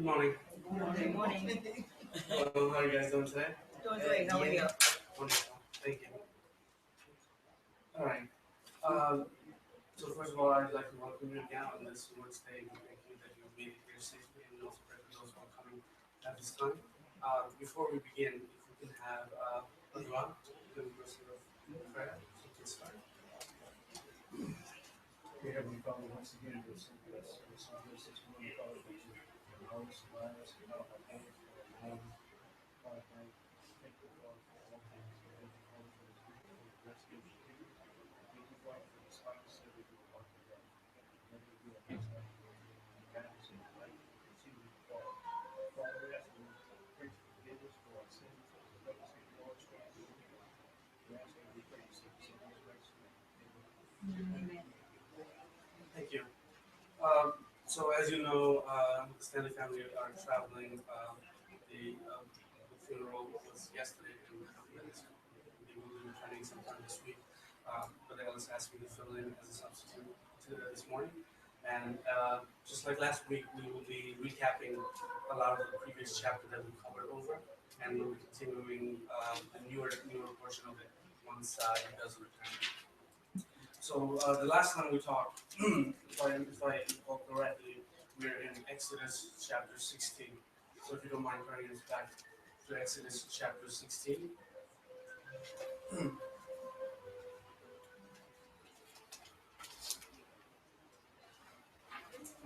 Good morning. Good morning. Hello, how are you guys doing today? Doing great. How are you? Wonderful. Thank you. All right. Um, so first of all, I'd like to welcome you again on this Wednesday. Thank you that you made it here safely, and also pray for those who are coming at this time. Before we begin, if we can have a dua, the verse of prayer, so we can start. Dear Heavenly Father, once again, we're so blessed. We're so blessed this morning, Father, that you allow us to rise out of our beds for a morning. Father, I thank you, Father, for all things. I thank you, Father, for this week, for the rest gives you given. I thank you, Father, for the spot said that you will walk with us. Never to be a next time for you. Guidance in life will continue to fall. Father, we ask you to pray to forgive us for our sins, to help us get more strong in you. We ask you to pray for sickness and resurrection. Amen. Thank you. So as you know, the Stanley family are traveling. The funeral was yesterday, and they will be returning sometime this week. But Alice asked me to fill in as a substitute this morning. And just like last week, we will be recapping a lot of the previous chapter that we covered over, and we'll be continuing the newer portion of it once he does return. So the last time we talked, if I recall correctly, we're in Exodus chapter 16. So if you don't mind turning us back to Exodus chapter 16.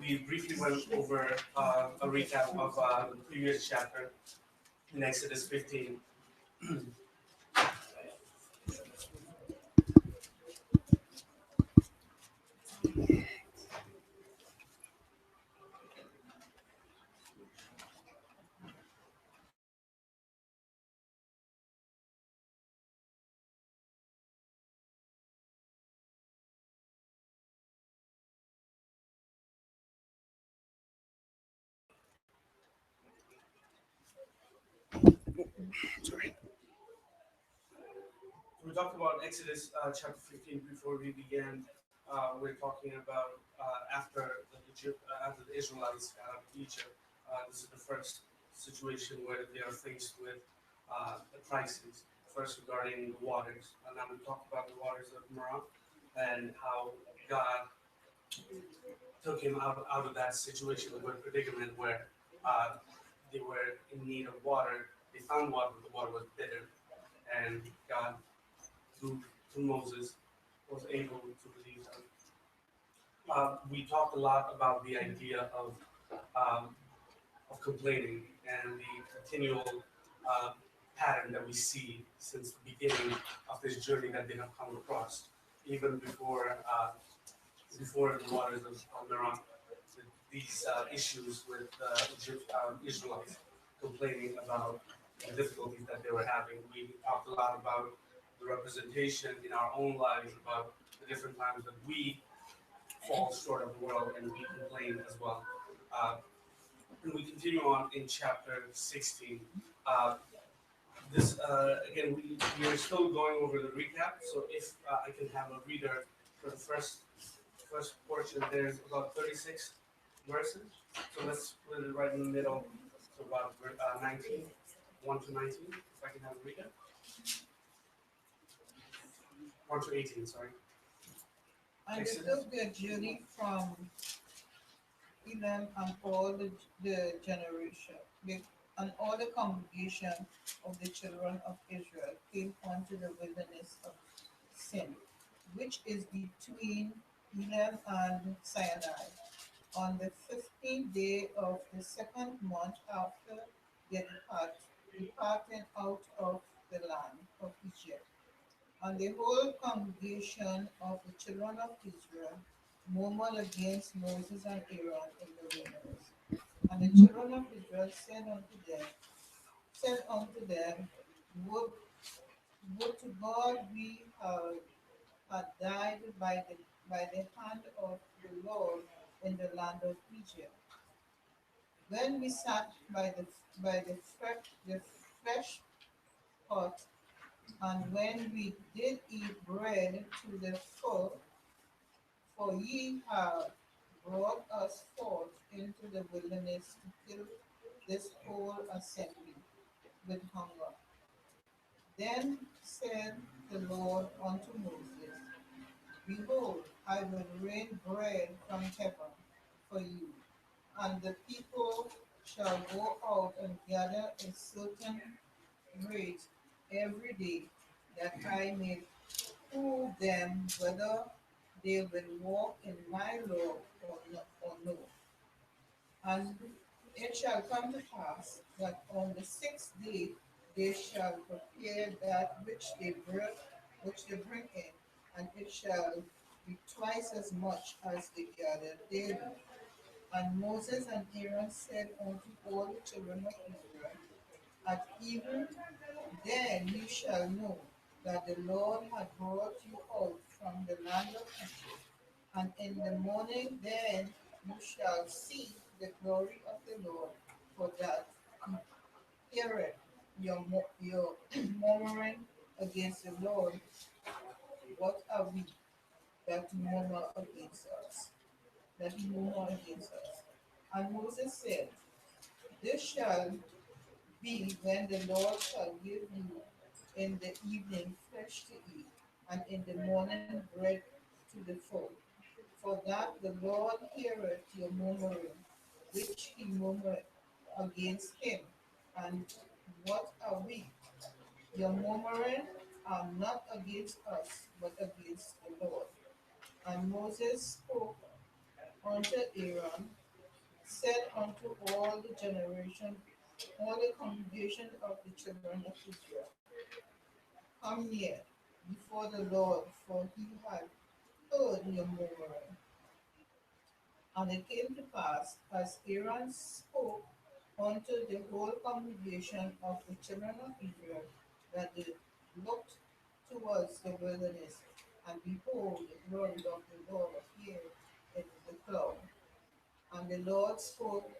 We briefly went over a recap of the previous chapter in Exodus 15. Sorry. We talked about Exodus chapter 15 before we began. We're talking about after the Israelites got out of Egypt. This is the first situation where they are faced with a crisis. First, regarding the waters. And now we talked about the waters of Marah and how God took him out of that situation, or predicament where uh, they were in need of water. They found water, but the water was bitter. And God, through, through Moses, was able to relieve them. We talked a lot about the idea um, of complaining and the continual uh, pattern that we see since the beginning of this journey that they have come across, even before the waters of Meron. These issues with Israelites complaining about the difficulties that they were having. We talked a lot about the representation in our own lives, about the different times that we fall short of the world and we complain as well. Uh, and we continue on in chapter 16. Uh, this again, we are still going over the recap. So if I can have a reader for the first portion, there's about 36 verses. So let's put it right in the middle. So about 19, 1 to 19. If I can have a reader, 1 to 18. Sorry. And they took their journey from Elam and all the generation, and all the congregation of the children of Israel came unto the wilderness of Sin, which is between Elam and Sinai, on the 15th day of the second month after their departing out of the land of Egypt. And the whole congregation of the children of Israel murmured against Moses and Aaron in the wilderness. And the children of Israel said unto them, would, would to God we had died by the hand of the Lord in the land of Egypt, when we sat by the fresh pot, and when we did eat bread to the full. For ye have brought us forth into the wilderness to kill this whole assembly with hunger. Then said the Lord unto Moses, Behold, I will rain bread from heaven for you, and the people shall go out and gather a certain rate every day, that I may prove them whether they will walk in my law or no. And it shall come to pass that on the sixth day they shall prepare that which they bring in, and it shall be twice as much as they gather daily. And Moses and Aaron said unto all the children of Israel, at even then you shall know that the Lord hath brought you out from the land of Egypt. And in the morning then you shall see the glory of the Lord, for that he heareth your murmuring against the Lord. What are we that murmur against us? That murmur against us. And Moses said, This shall be when the Lord shall give you in the evening flesh to eat, and in the morning bread to the full. For that the Lord heareth your murmuring, which he murmured against him. And what are we? Your murmuring are not against us, but against the Lord. And Moses spoke unto Aaron, said unto all the congregation of the children of Israel, Come near before the Lord, for he hath heard your murmuring. And it came to pass, as Aaron spoke unto the whole congregation of the children of Israel, that they looked towards the wilderness, and behold, the glory of the Lord appeared in the cloud. And the Lord spoke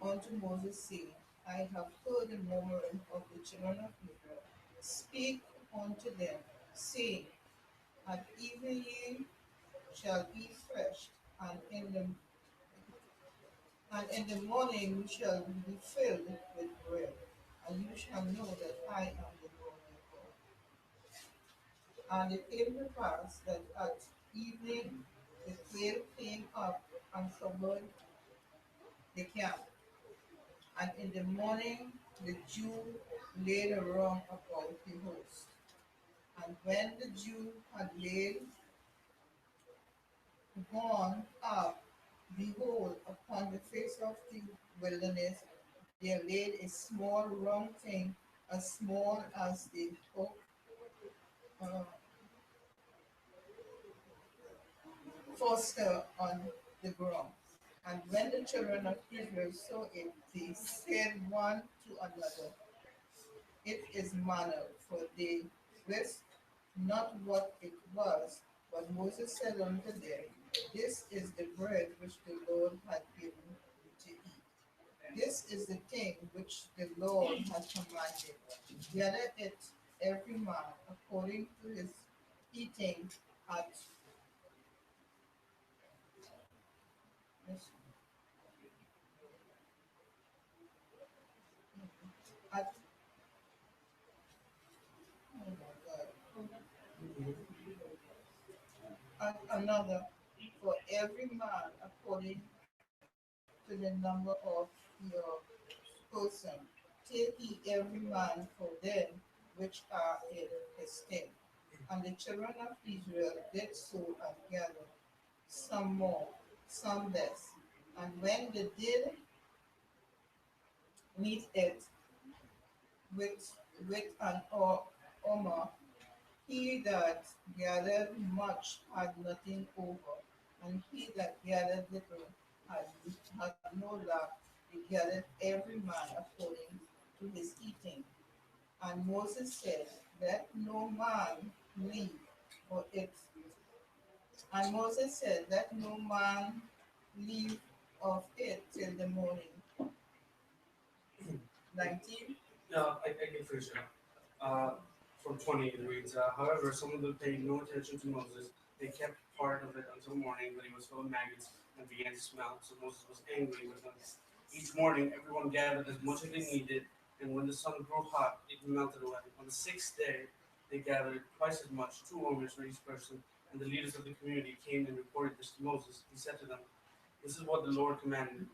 unto Moses, saying, I have heard the murmuring of the children of Israel. Speak unto them, saying, At even ye shall eat fresh, and in the morning you shall be filled with bread, and you shall know that I am the Lord your God. And it came to pass that at evening the quail came up and covered the camp, and in the morning the dew laid around about the host. And when the dew had laid gone up, behold, upon the face of the wilderness there laid a small round thing, as small as the hook, uh, foster on the ground. And when the children of Israel saw it, they said one to another, It is manna, for they wist not what it was. But Moses said unto them, This is the bread which the Lord hath given you to eat. This is the thing which the Lord hath commanded. Gather it every man according to his eating at, at, oh my God, at another, for every man according to the number of your person. Take ye every man for them which are in his tent. And the children of Israel did so and gathered, some more, some less. And when they did meet it with an omer, he that gathered much had nothing over, and he that gathered little had, had no lack. They gathered every man according to his eating. And Moses said, Let no man leave for it. And Moses said, Let no man leave of it till the morning. 19. I can finish it up. From 20 it reads, However, some of them paid no attention to Moses. They kept part of it until morning, but he was full of maggots and began to smell. So Moses was angry with them. Each morning, everyone gathered as much as they needed, and when the sun grew hot, it melted away. On the sixth day, they gathered twice as much, 2 omers for each person, and the leaders of the community came and reported this to Moses. He said to them, "This is what the Lord commanded.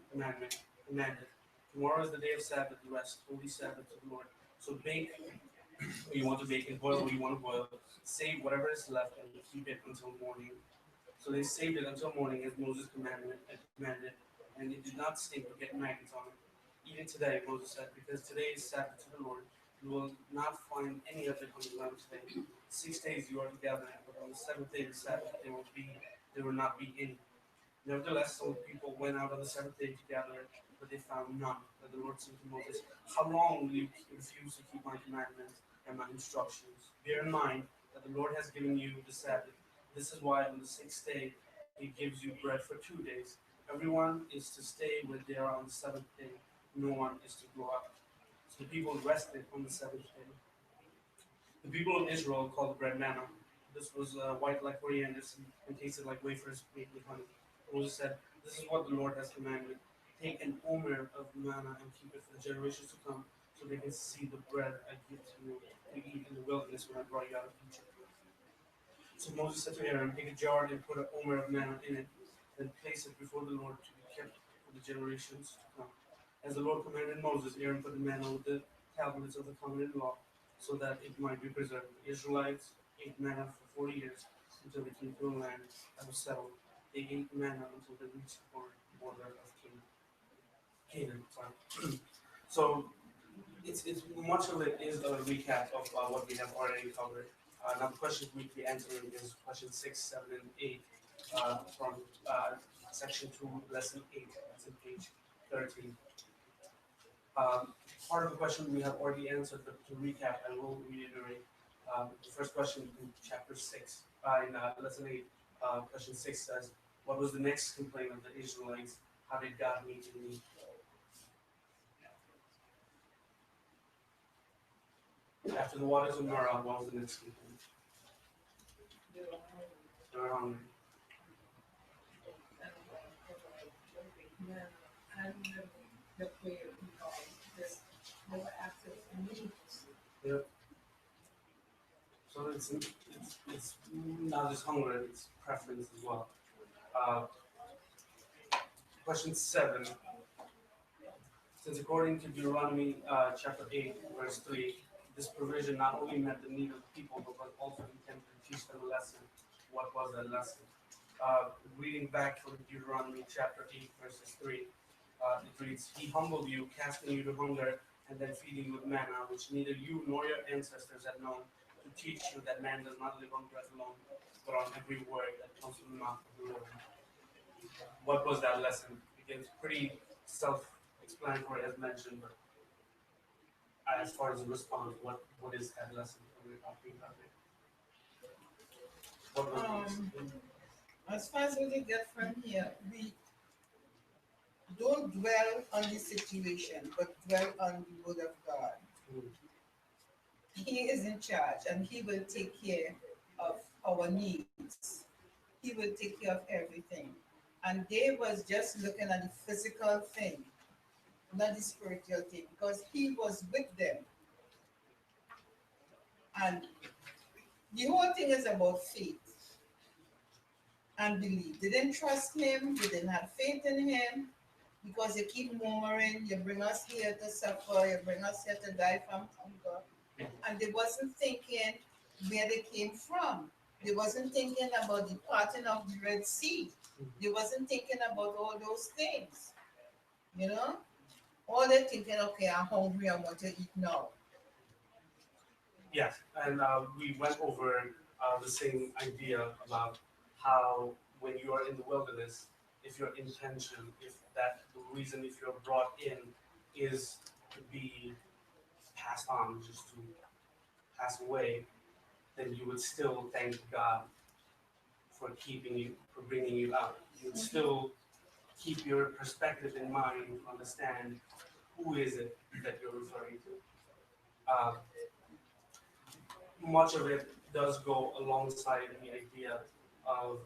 Tomorrow is the day of Sabbath, rest, holy Sabbath to the Lord. So bake what you want to bake and boil what you want to boil. Save whatever is left and keep it until morning." So they saved it until morning as Moses commanded, and it did not stink or get maggots on it. Eat it today, Moses said, because today is Sabbath to the Lord. You will not find any of it on the land today. 6 days you are to gather it, but on the seventh day of the Sabbath there will not be any. Nevertheless, some people went out on the seventh day to gather it, but they found none. Then the Lord said to Moses, "How long will you refuse to keep my commandments and my instructions? Bear in mind that the Lord has given you the Sabbath. This is why on the sixth day he gives you bread for 2 days. Everyone is to stay where they are on the seventh day. No one is to go out." So the people rested on the seventh day. The people of Israel called the bread manna. This was white like coriander and tasted like wafers made with honey. Moses said, "This is what the Lord has commanded. Take an omer of manna and keep it for the generations to come, so they can see the bread I give to you to eat in the wilderness when I brought you out of Egypt." So Moses said to Aaron, "Take a jar and put an omer of manna in it, then place it before the Lord to be kept for the generations to come." As the Lord commanded Moses, Aaron put the manna with the tablets of the covenant law, so that it might be preserved. The Israelites ate manna for 40 years until they came to a land that was settled. They ate manna until they reached the border of Canaan. Sorry. So it's much of it is a recap of what we have already covered. Now the questions we'll be answering is question 6, 7, and 8 from section 2, lesson 8. That's in page 13. Um, Part of the question we have already answered, but to recap, I will reiterate. The first question in chapter 6, in lesson 8, question 6 says, "What was the next complaint of the Israelites? How did God meet your need?" After the waters of Marah, what was the next complaint? They were hungry. Yeah, and the prayer because this they were access needs. Yep. So it's not just hunger, it's preference as well. Uh, Question 7. Since according to Deuteronomy chapter 8, verse 3, this provision not only met the need of the people, but was also intended to teach them a lesson. What was that lesson? Reading back from Deuteronomy chapter 8, verses 3, it reads, "He humbled you, casting you to hunger, and then feeding you with manna, which neither you nor your ancestors had known, to teach you that man does not live on bread alone, but on every word that comes from the mouth of the Lord." What was that lesson? It's pretty self-explanatory as mentioned, but as far as the response, what is that lesson that we're talking about here? What was Um, it? as far as what we get from here, we don't dwell on the situation, but dwell on the word of God. Mm. He is in charge and he will take care of our needs. He will take care of everything. And they was just looking at the physical thing, not the spiritual thing, because he was with them. And the whole thing is about faith and belief. They didn't trust him, they didn't have faith in him, because you keep murmuring, you bring us here to suffer, you bring us here to die from hunger. And they wasn't thinking where they came from. They wasn't thinking about the parting of the Red Sea. They wasn't thinking about all those things, you know? All they're thinking, okay, I'm hungry, I want to eat now. Yes, and we went over the same idea about how when you are in the wilderness, if your intention, if that the reason if you're brought in is to be passed on, just to pass away, then you would still thank God for keeping you, for bringing you out. You would still keep your perspective in mind, understand who is it that you're referring to. Uh, Much of it does go alongside the idea of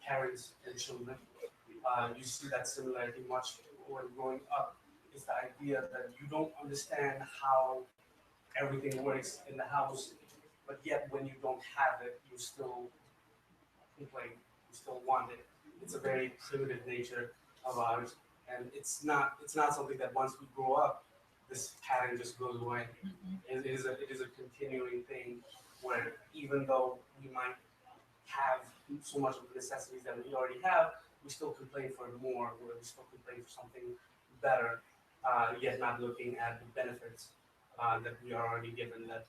parents and children. You see that similarity much when growing up is the idea that you don't understand how everything works in the house, but yet when you don't have it, you still complain, you still want it. It's a very primitive nature of ours, and it's not something that once we grow up, this pattern just goes away. It is a continuing thing where even though we might have so much of the necessities that we already have, we still complain for more, or we still complain for something better, yet not looking at the benefits that we are already given, that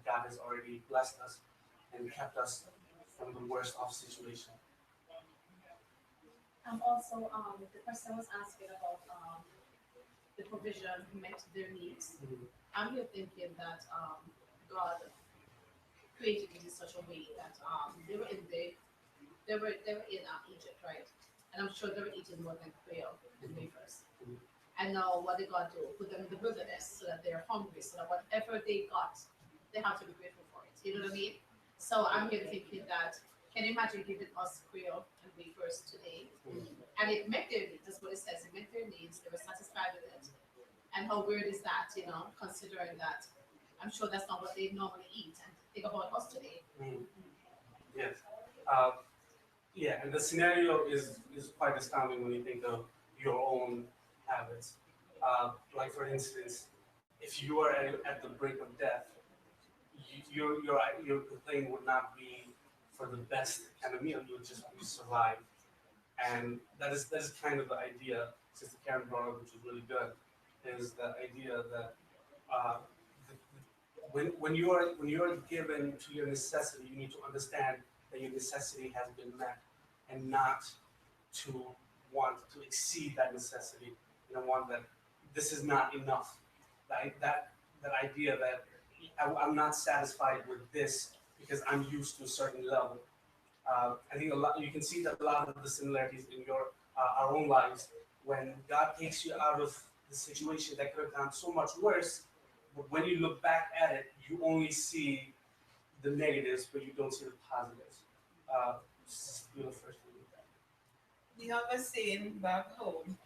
God has already blessed us and kept us from the worst off situation. Also, the person was asking about the provision met their needs. Mhm. I'm here thinking that God created it in such a way that they were in Egypt, right? And I'm sure they were eating more than quail and wafers. Mhm. And now what did God do? Put them in the wilderness so that they're hungry, so that whatever they got, they have to be grateful for it. You know what I mean? So I'm here thinking that can you imagine giving us quail and wafers today? And it met their needs. That's what it says. It met their needs. They were satisfied with it. And how weird is that, considering that I'm sure that's not what they normally eat. And think about us today. Mhm. Yes. Uh, yeah, and the scenario is quite astounding when you think of your own habits. Like for instance, if you are at the brink of death, your complaint would not be for the best kind of meal. You would just be survive, and that is kind of the idea. Sister Karen brought up, which was really good, is the idea that uh, when you are given to your necessity, you need to understand that your necessity has been met, and not to want to exceed that necessity. You know, want that this is not enough. That idea that I'm not satisfied with this because I'm used to a certain level. I think a lot you can see that a lot of the similarities in your our own lives when God takes you out of the situation that could have gone so much worse. But when you look back at it, you only see the negatives, but you don't see the positives. You're the first one with that. We have a saying back home: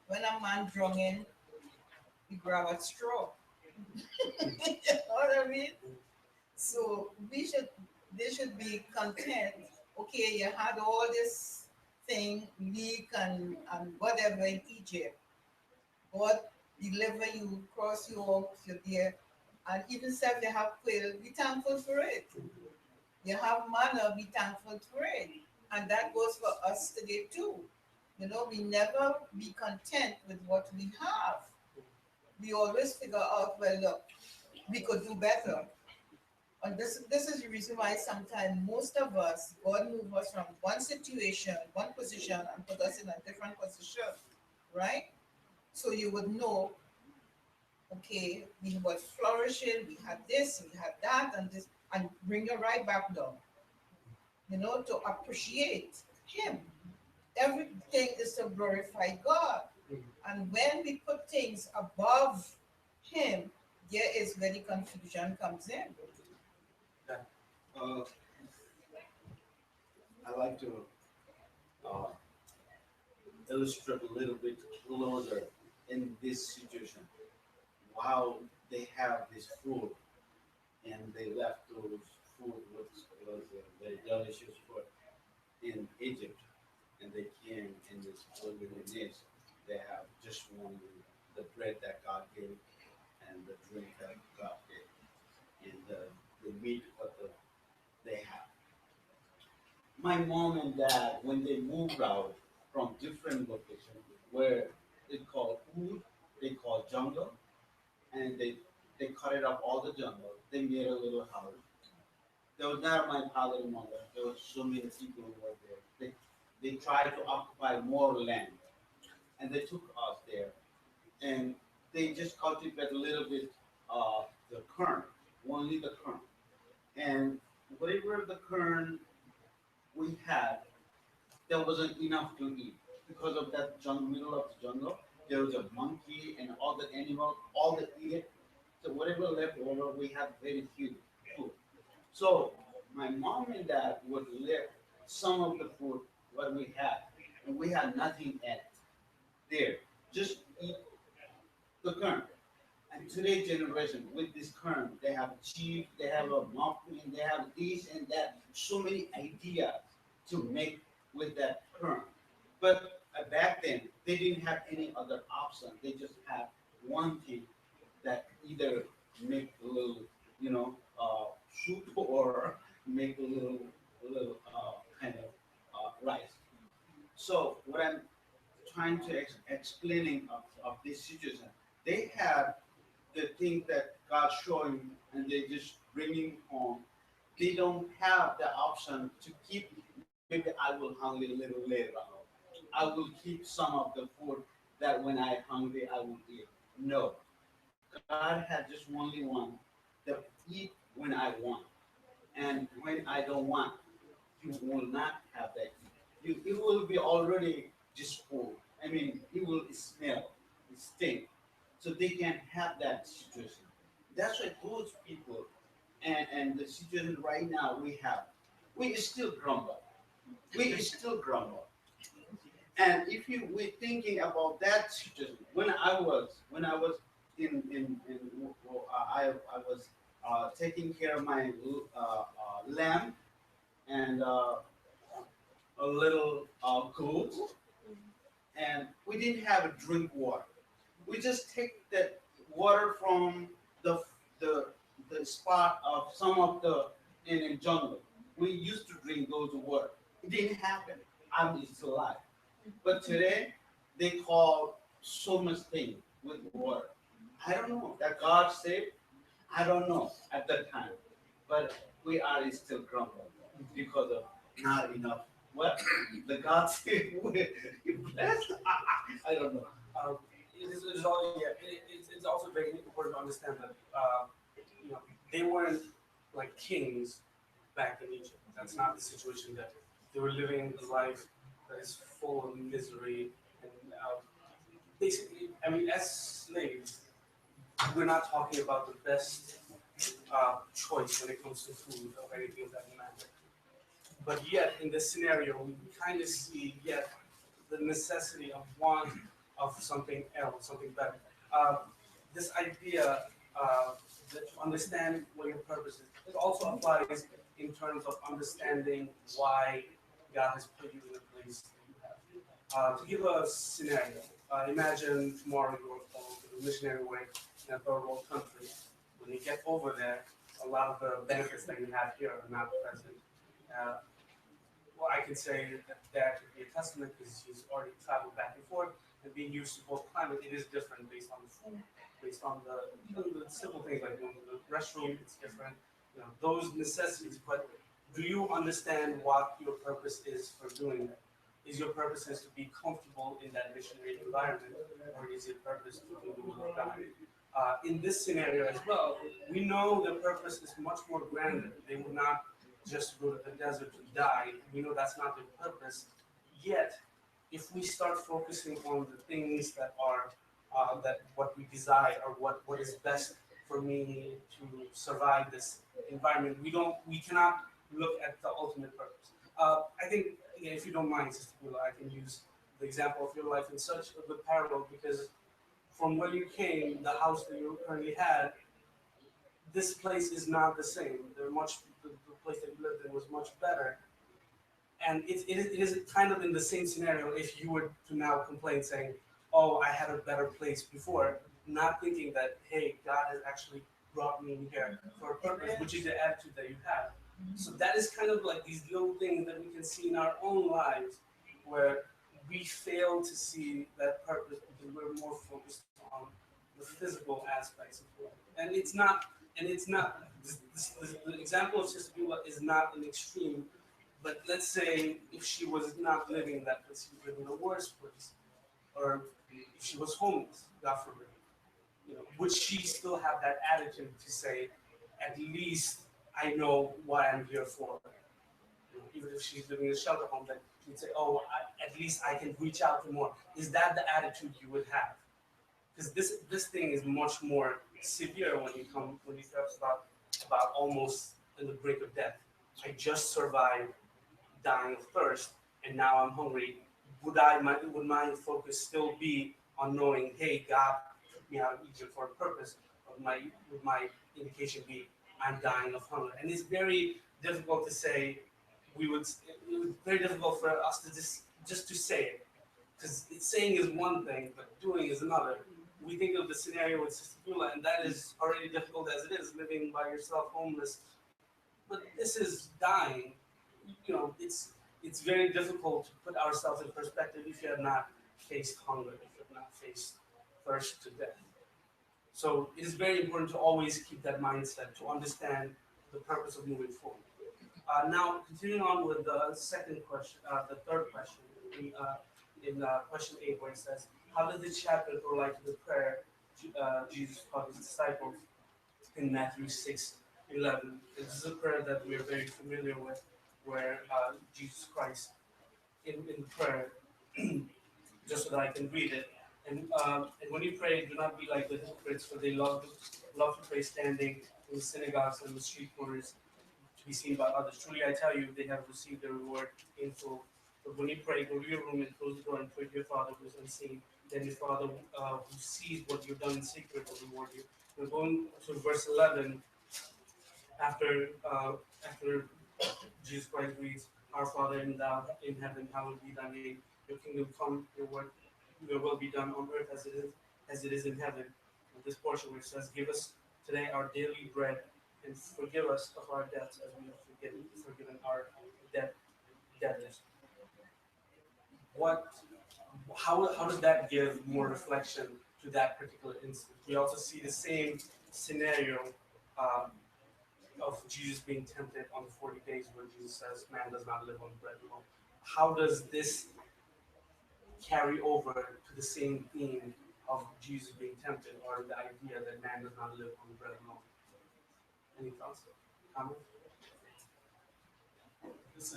when a man drowning, he grab a straw. You know what I mean? So they should be content. Okay, you had all this thing, leak and whatever in Egypt. God deliver you, cross you off, you're there. And even if you have quail, be thankful for it. You have manna, be thankful for it. And that goes for us today too. We never be content with what we have. We always figure out, well, look, we could do better. And this is the reason why sometimes most of us, God move us from one situation, one position, and put us in a different position, right? So you would know, okay, we were flourishing, we had this, we had that, and this, and bring you right back down, to appreciate Him. Everything is to glorify God. And when we put things above Him, there is where the confusion comes in. Uh, I like to uh, illustrate a little bit closer in this situation. Wow, they have this food and they left those food was very delicious food in Egypt, and they came in this wilderness. They have just one the bread that God gave and the drink that God gave and the meat what they have. My mom and dad, when they moved out from different locations where they call wood, they call jungle, and they cut it up all the jungle. They made a little house. There was not my father and mother. There was so many people who were there. They tried to occupy more land, and they took us there, and they just cultivate a little bit the corn, only the corn, and whatever the corn we had, there wasn't enough to eat because of that middle of the jungle. There was a monkey and all the animals, all the eat it. So whatever left over, we had very few food. So my mom and dad would live some of the food what we had, and we had nothing at it. there. Just eat the kernel. And today's generation, with this kernel, they have cheese, they have a muffin, they have this and that. So many ideas to make with that kernel. But back then, they didn't have any other option. They just had one thing that either make a little, soup or make a little kind of rice. So what I'm trying to explaining of this situation, they had the thing that God showing and they just bringing home. They don't have the option to keep. Maybe I will hungry a little later on. I will keep some of the food that when I hungry I will eat. No, God had just only one. The eat when I want, and when I don't want, you will not have that. You, it will be already just full. I mean, it will smell, it stink. So they can have that situation. That's why those people and the situation right now we have, we still grumble. We still grumble. And if you we thinking about that situation, when I was I was taking care of my lamb and a little goat, and we didn't have a drink water. We just take that water from the the the spot of some of the in jungle. We used to drink those water. It didn't happen. I'm still alive. But today they call so much thing with water. I don't know that God saved. I don't know at that time, but we are still grumbling because of not enough. What the God saved, we blessed. I don't know. Um, it is all, yeah, it's also very important to understand that you know they weren't like kings back in Egypt. That's not the situation that they were living a life that is full of misery and basically, I mean, as slaves, we're not talking about the best choice when it comes to food or anything of that matter. But yet, in this scenario, we kind of see yet the necessity of want of something else, something better. Uh, this idea that to understand what your purpose is, it also applies in terms of understanding why God has put you in the place that you have. To give a scenario, imagine tomorrow you are called to the missionary work in a third world country. When you get over there, a lot of the benefits that you have here are not present. Uh, well, I can say that that could be a testament because he's already traveled back and forth and being used to both climate. It is different based on the food, based on the even the simple things like going to the restroom. It's different, those necessities. But do you understand what your purpose is for doing that? Is your purpose is to be comfortable in that missionary environment, or is your purpose to do the will of God? In this scenario as well, we know the purpose is much more grander. They would not just go to the desert to die. We know that's not their purpose. Yet, if we start focusing on the things that are that what we desire or what is best for me to survive this environment, we cannot look at the ultimate purpose. I think, yeah, if you don't mind, Sister Bula, I can use the example of your life in such a good parallel because from where you came, the house that you currently had, this place is not the same. The place that you lived in was much better, and it is kind of in the same scenario. If you were to now complain, saying, "Oh, I had a better place before," not thinking that, hey, God has actually brought me in here for a purpose, which is the attitude that you have. So that is kind of like these little things that we can see in our own lives, where we fail to see that purpose because we're more focused on the physical aspects of life, and it's not. The example of Sister Beulah is not an extreme, but let's say if she was not living in that place, she was living in a worse place, or if she was homeless, God forbid, would she still have that attitude to say, at least I know what I'm here for? Even if she's living in a shelter home, then she'd say, oh, at least I can reach out to more. Is that the attitude you would have? Because this thing is much more severe when you talk about almost in the brink of death. I just survived dying of thirst, and now I'm hungry. would my focus still be on knowing, hey, God took me out of Egypt for a purpose? Or would my indication be, I'm dying of hunger? And it's very difficult to say. It was very difficult for us to just to say it, because saying is one thing, but doing is another. We think of the scenario with Sister Bula, and that is already difficult as it is, living by yourself, homeless. But this is dying. It's very difficult to put ourselves in perspective if you have not faced hunger, if you have not faced thirst to death. So it is very important to always keep that mindset, to understand the purpose of moving forward. Now, continuing on with the second question, the third question, in question 8, where it says, how does the chapter relate to the prayer Jesus taught his disciples in Matthew 6:11? This is a prayer that we are very familiar with, where Jesus Christ, in the prayer, just so that I can read it. And when you pray, do not be like the hypocrites, for they love to pray standing in the synagogues and the street corners to be seen by others. Truly, I tell you, they have received their reward in full. But when you pray, go to your room and close the door and pray to your Father who is unseen. Then your Father who sees what you've done in secret will reward you. We're going to verse 11 after Jesus Christ reads, Our Father in heaven, hallowed be thy name. Your kingdom come, your will be done on earth as it is in heaven. And this portion which says, Give us today our daily bread, and forgive us of our debts as we have forgiven our debtors. What how does that give more reflection to that particular instance? We also see the same scenario um, of Jesus being tempted on the 40 days where Jesus says, Man does not live on bread alone. How does this carry over to the same theme of Jesus being tempted, or the idea that man does not live on bread alone? Any thoughts? Comments? This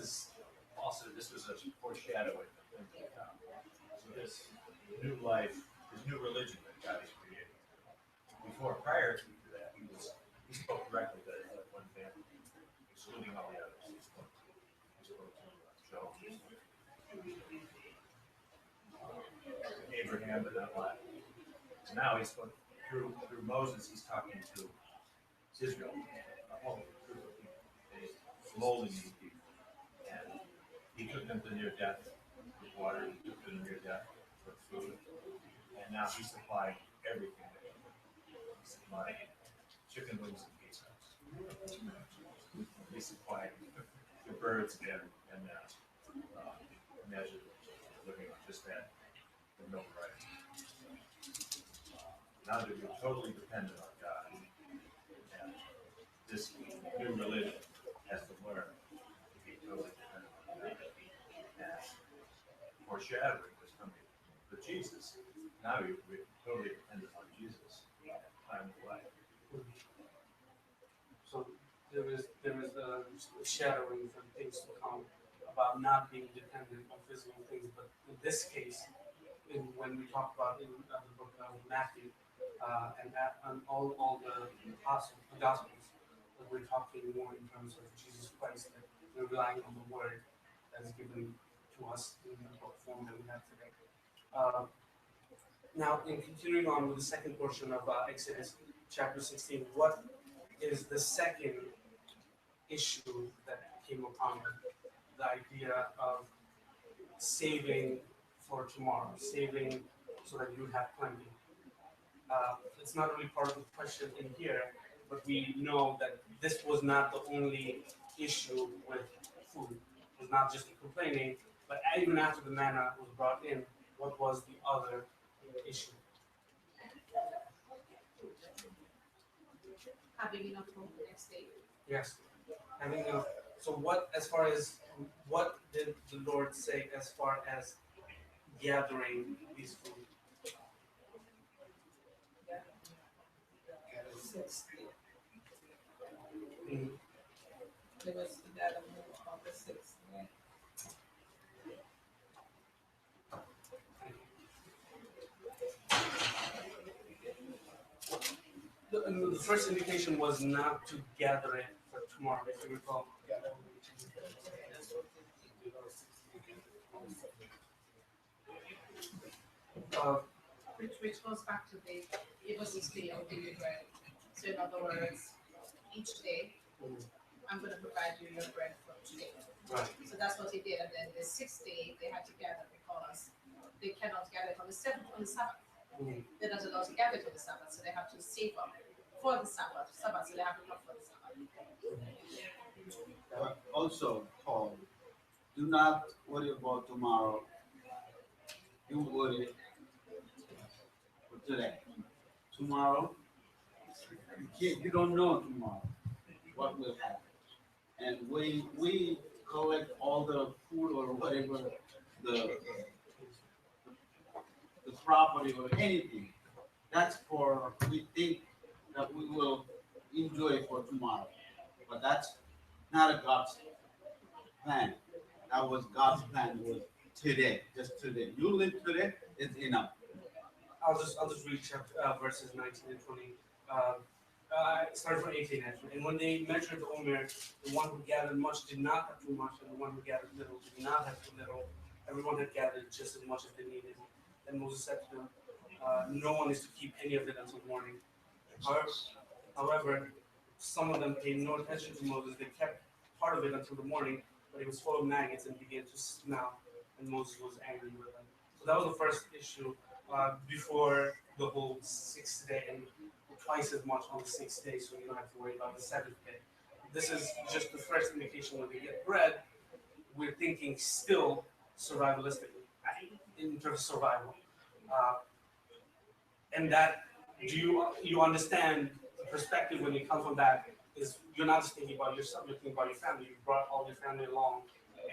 was a foreshadowing of things to come. So this new life, this new religion that God has created. Prior to that, he spoke directly to one family, excluding all the others. He spoke to Job, Abraham, but not Lot. So now he spoke through Moses. He's talking to Israel, a whole group of people. He's molding these people, and he took them to near death with water. He took them to near death with food, and now he's supplying everything. He supplied chicken wings and pizza. He supplied the birds and measured living on just that, the milk rice. Now that you're totally dependent on God, and this new religion has to learn to be totally dependent on God. And foreshadowing was coming with Jesus. Now we're totally dependent on Jesus at time of life. So there is a shadowing for things to come about not being dependent on physical things, but in this case, when we talk about in the book of Matthew and all the apostles, the Gospels, that we're talking more in terms of Jesus Christ, that we're relying on the Word that is given to us in the book form that we have today. Now, in continuing on with the second portion of Exodus chapter 16, what is the second issue that came upon them? The idea of saving for tomorrow, saving so that you have plenty. It's not really part of the question in here, but we know that this was not the only issue with food. It was not just complaining, but even after the manna was brought in, what was the other issue? Having enough food the next day. Yes, having enough. So what did the Lord say as far as gathering these food? Mhm. There was that move on the 6th. Right? The first indication was not to gather it for tomorrow, if you recall. Uh, which goes back to the give us this day of daily bread. So in other words, each day I'm going to provide you your bread for today. right. So that's what he did. And then the sixth day they had to gather because they cannot gather on the seventh on the Sabbath. Mm. They're not allowed to gather to the Sabbath, so they have to save up for the Sabbath. Sabbath, so they have enough for the Sabbath. But also, Paul, do not worry about tomorrow. You worry for today. Tomorrow, you don't know tomorrow what will happen. And we collect all the food or whatever the the property or anything. That's for we think that we will enjoy for tomorrow. But that's not a God's plan. That was God's plan was today, just today. You live today is enough. I'll just read chapter verses 19 and 20. Starting from 18 actually. And when they measured the omer, the one who gathered much did not have too much, and the one who gathered little did not have too little. Everyone had gathered just as much as they needed. Then Moses said to them, "No one is to keep any of it until morning." However, however, some of them paid no attention to Moses. They kept part of it until the morning, but it was full of maggots and began to smell, and Moses was angry with them. So that was the first issue before the whole sixth day, and twice as much on the sixth day, so you don't have to worry about the seventh day. This is just the first indication when we get bread, we're thinking still survivalistically in terms of survival. Uh, and that do you understand the perspective when you come from that is you're not just thinking about yourself, you're thinking about your family. You brought all your family along,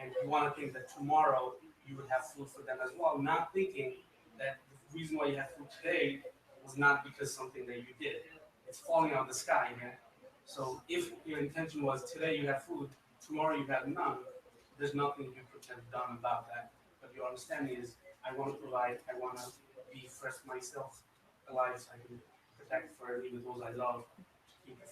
and you want to think that tomorrow you would have food for them as well, not thinking that the reason why you have food today was not because something that you did. It's falling out of the sky, man. So if your intention was today you have food, tomorrow you have none, there's nothing you could have done about that. But your understanding is I want to provide, I want to be first myself alive so I can protect for even those I love. Keep it.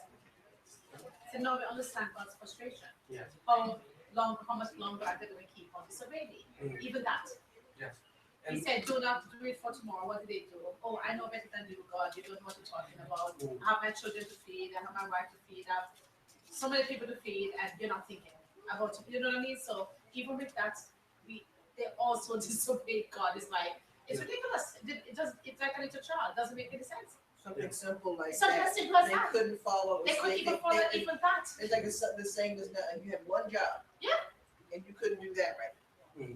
So now we understand God's frustration. Yes. How much longer are they going to keep on disobeying me? Mm. Even that. Yes. He And said, do not do it for tomorrow. What did they do? Oh, I know better than you, God. You don't know what you're talking about. Mm. I have my children to feed. I have my wife to feed. I have so many people to feed, and you're not thinking about it. You know what I mean? So even with that, they also disobey God. It's like, it's ridiculous. It's like a little child. It doesn't make any sense. Something simple like Something that. as simple as They that. couldn't follow. They couldn't even follow even that. It's like the saying is not, you had one job. Yeah. And you couldn't do that right.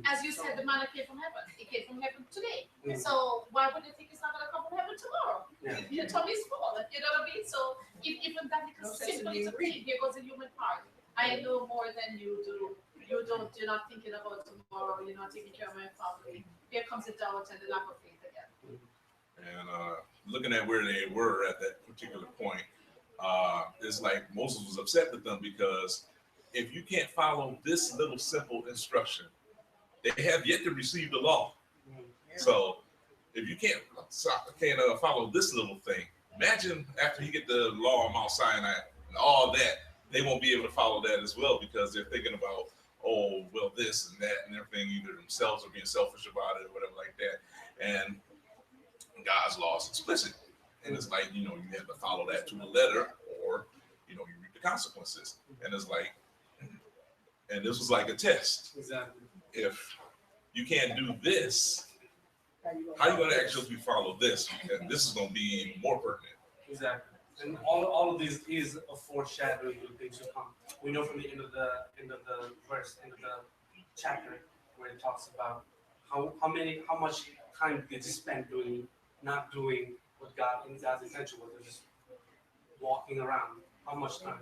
As you said, the manna came from heaven. It came from heaven today. Mm. So why would you think it's not going to come from heaven tomorrow? Yeah. Your tummy's full. You know what I mean? So even that No little sense simple in being little thing, here goes the human heart. I know more than you do. You're not thinking about tomorrow. You're not taking care of my family. Here comes the doubt and the lack of faith again. And looking at where they were at that particular point, it's like Moses was upset with them because if you can't follow this little simple instruction, they have yet to receive the law. Mm. So if you can't follow this little thing, imagine after you get the law of Mount Sinai and all that, they won't be able to follow that as well because they're thinking about, oh, well, this and that and everything, either themselves or being selfish about it or whatever like that. And God's law is explicit. And it's like, you have to follow that to the letter or, you reap the consequences. And it's like, and this was like a test. Exactly. If you can't do this, How how are you going to actually follow this? And this is going to be even more pertinent. Exactly. And all of this is a foreshadowing of things to come. We know from the end of the verse, end of the chapter, where it talks about how much time did they spend not doing what God's intention was, just walking around. How much time?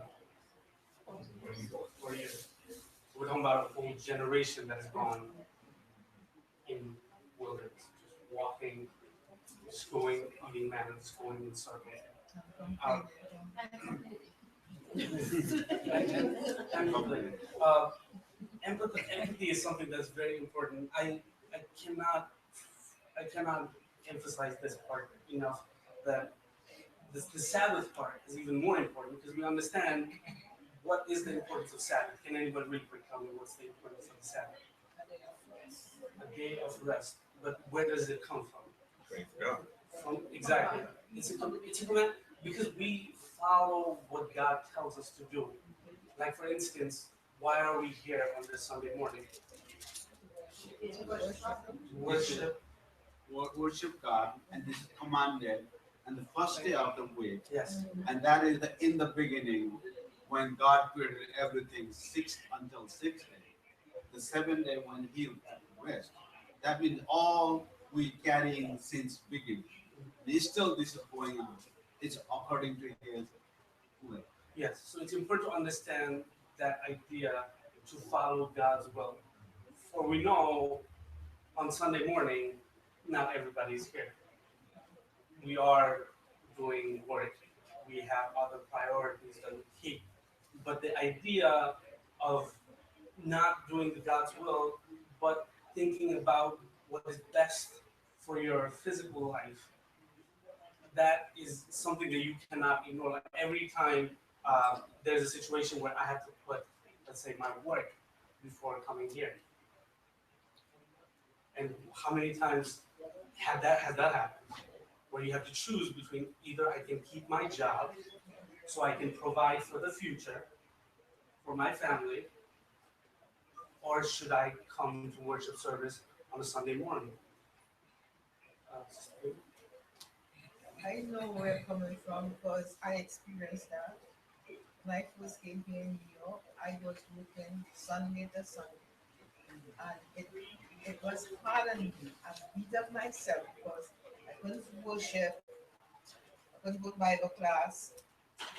4 years. So we're talking about a whole generation that has gone in wilderness, just walking, just going, eating manna, just going in circles. And complaining. Empathy is something that's very important. I cannot emphasize this part enough. That the Sabbath part is even more important because we understand what is the importance of Sabbath. Can anybody really quick tell me what's the importance of the Sabbath? A day of rest. But where does it come from? Thank God. From exactly. It's a command because we follow what God tells us to do. Like for instance, why are we here on this Sunday morning? To worship. Worship God, and this is commanded, and the first day of the week, Yes. and that is in the beginning when God created everything, sixth until sixth day. The seventh day when He rest. That means all we carrying since beginning. And still this is going on. It's according to His will. Yes. So it's important to understand that idea to follow God's will. For we know on Sunday morning, not everybody's here. We are doing work. We have other priorities that we keep. But the idea of not doing the God's will, but thinking about what is best for your physical life, that is something that you cannot ignore. Like every time there's a situation where I have to put, let's say, my work before coming here, and how many times has that happened? Where you have to choose between either I can keep my job so I can provide for the future for my family, or should I come to worship service on a Sunday morning? Uh, I know where you're coming from because I experienced that. When I first came here in New York, I was working Sunday to Sunday. And it was hard on me. I beat up myself because I couldn't worship, I couldn't go to Bible class.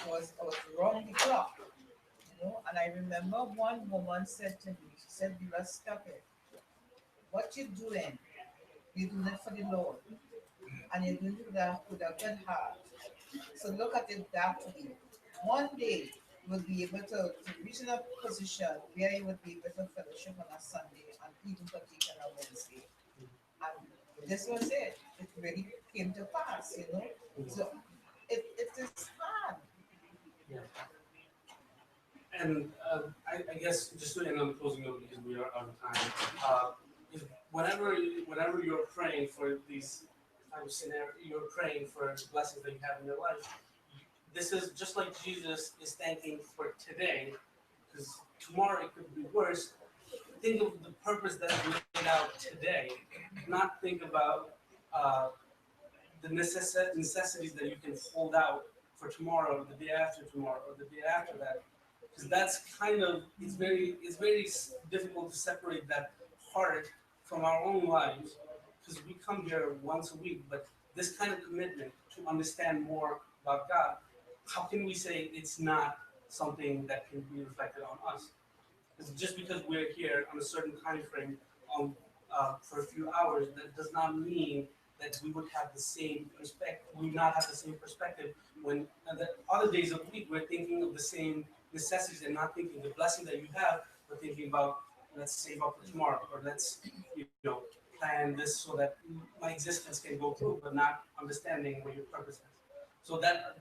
I was wrong the clock, And I remember one woman said to me, she said, "Bila, stop it. What you doing? You're doing it for the Lord. And you're doing it with a good heart. So look at it that way. One day you will be able to reach in a position where you would be able to fellowship on a Sunday and even partake on a Wednesday. And this was it. It really came to pass. So it is hard. yeah. And I guess just to end on the closing note because we are out of time. Is whenever you're praying for these type of scenario, you're praying for the blessings that you have in your life. This is just like Jesus is thanking for today, because tomorrow it could be worse. Think of the purpose that you laid out today, not think about uh, the necessities that you can hold out for tomorrow, the day after tomorrow, or the day after that, because that's kind of it's very difficult to separate that part from our own lives, because we come here once a week, but this kind of commitment to understand more about God, how can we say it's not something that can be reflected on us? Because just because we're here on a certain time frame for a few hours, that does not mean that we would have the same perspective. We would not have the same perspective when the other days of the week we're thinking of the same necessities and not thinking the blessing that you have. We're thinking about let's save up for tomorrow, or let's plan this so that my existence can go through, but not understanding what your purpose is. So that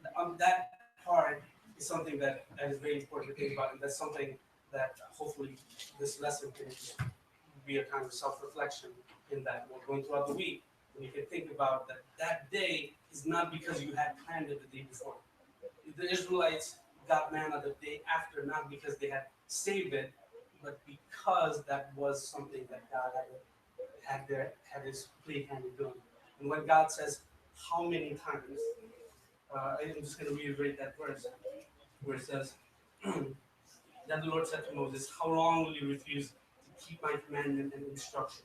part is something that is very important to think about, and that's something that hopefully this lesson can be a kind of self-reflection in that we're going throughout the week, and you can think about that day is not because you had planned it the day before. The Israelites got manna the day after, not because they had saved it, but because that was something that God had his complete hand in doing. And when God says, how many times, I'm just going to reiterate that verse where it says, then the Lord said to Moses, how long will you refuse to keep my commandment and instruction?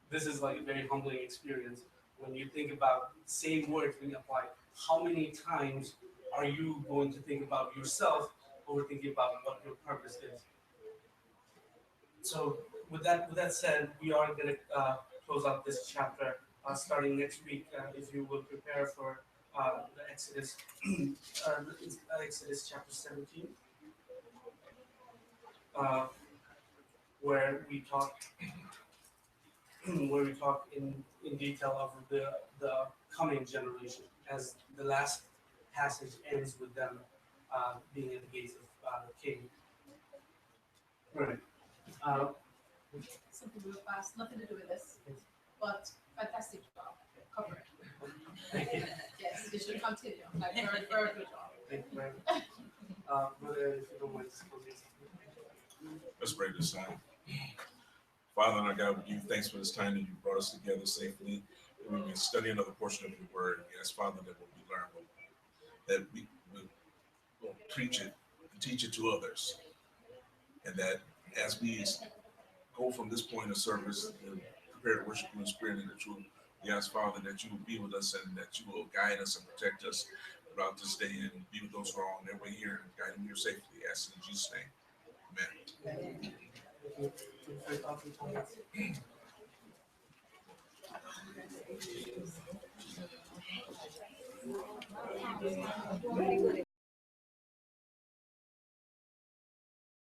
This is like a very humbling experience when you think about the same words being applied. How many times are you going to think about yourself over thinking about what your purpose is? So, with that said, we are going to close out this chapter starting next week. If you will prepare for the Exodus chapter 17, uh, where we talk in detail of the coming generation, as the last passage ends with them being at the gates of the king. Right. Uh, Some people will pass, nothing to do with this, but fantastic job covering. Yes, you should continue. Like very, very good job. Thank you very much. Brother, if you don't mind, just closing something. Let's pray this time. Father and our God, we give you thanks for this time that you brought us together safely. And we've been studying another portion of your word. We ask, Father, that what we learn, that we will preach it and teach it to others. And that as we go from this point of service and prepare to worship you in spirit and in truth, we ask, Father, that you will be with us and that you will guide us and protect us throughout this day and be with those who are on their way here and guide them here safely. Ask in Jesus' name. Amen. Thank you.